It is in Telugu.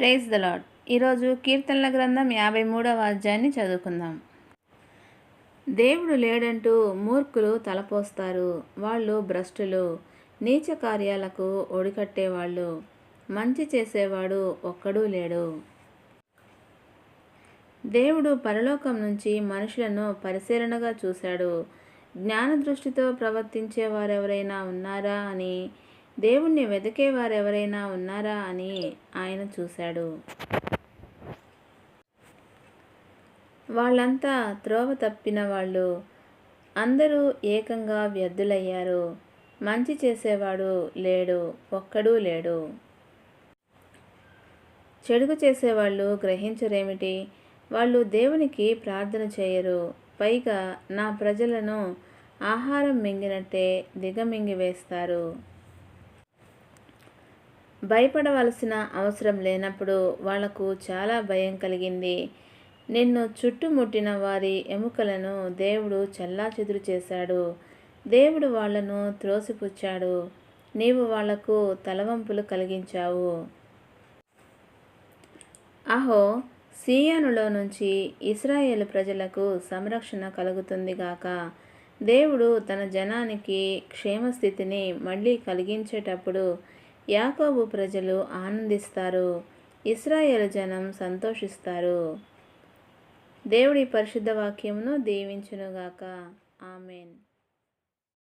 Praise the lord. ఈరోజు కీర్తనల గ్రంథం 53వ అధ్యాయాన్ని చదువుకుందాం. దేవుడు లేడంటూ మూర్ఖులు తలపోస్తారు. వాళ్ళు భ్రష్టులు, నీచ కార్యాలకు ఒడికట్టేవాళ్ళు. మంచి చేసేవాడు ఒక్కడూ లేడు. దేవుడు పరలోకం నుంచి మనుషులను పరిశీలనగా చూశాడు. జ్ఞాన దృష్టితో ప్రవర్తించే వారెవరైనా ఉన్నారా అని, దేవుణ్ణి వెతికేవారెవరైనా ఉన్నారా అని ఆయన చూశాడు. వాళ్ళంతా త్రోవ తప్పిన వాళ్ళు, అందరూ ఏకంగా వ్యర్థులయ్యారు. మంచి చేసేవాడు లేడు, ఒక్కడూ లేడు. చెడుగు చేసేవాళ్ళు గ్రహించరేమిటి? వాళ్ళు దేవునికి ప్రార్థన చేయరు. పైగా నా ప్రజలను ఆహారం మింగినట్టే దిగమింగి వేస్తారు. భయపడవలసిన అవసరం లేనప్పుడు వాళ్లకు చాలా భయం కలిగింది. నిన్ను చుట్టుముట్టిన వారి ఎముకలను దేవుడు చెల్లాచెదురు చేశాడు. దేవుడు వాళ్లను త్రోసిపుచ్చాడు. నీవు వాళ్లకు తలవంపులు కలిగించావు. అహో, సీయోనులో నుంచి ఇశ్రాయేలు ప్రజలకు సంరక్షణ కలుగుతుందిగాక. దేవుడు తన జనానికి క్షేమస్థితిని మళ్ళీ కలిగించేటప్పుడు యాకోబు ప్రజలు ఆనందిస్తారు, ఇశ్రాయేలు జనం సంతోషిస్తారు. దేవుడి పరిశుద్ధ వాక్యమును దీవించునుగాక. ఆమేన్.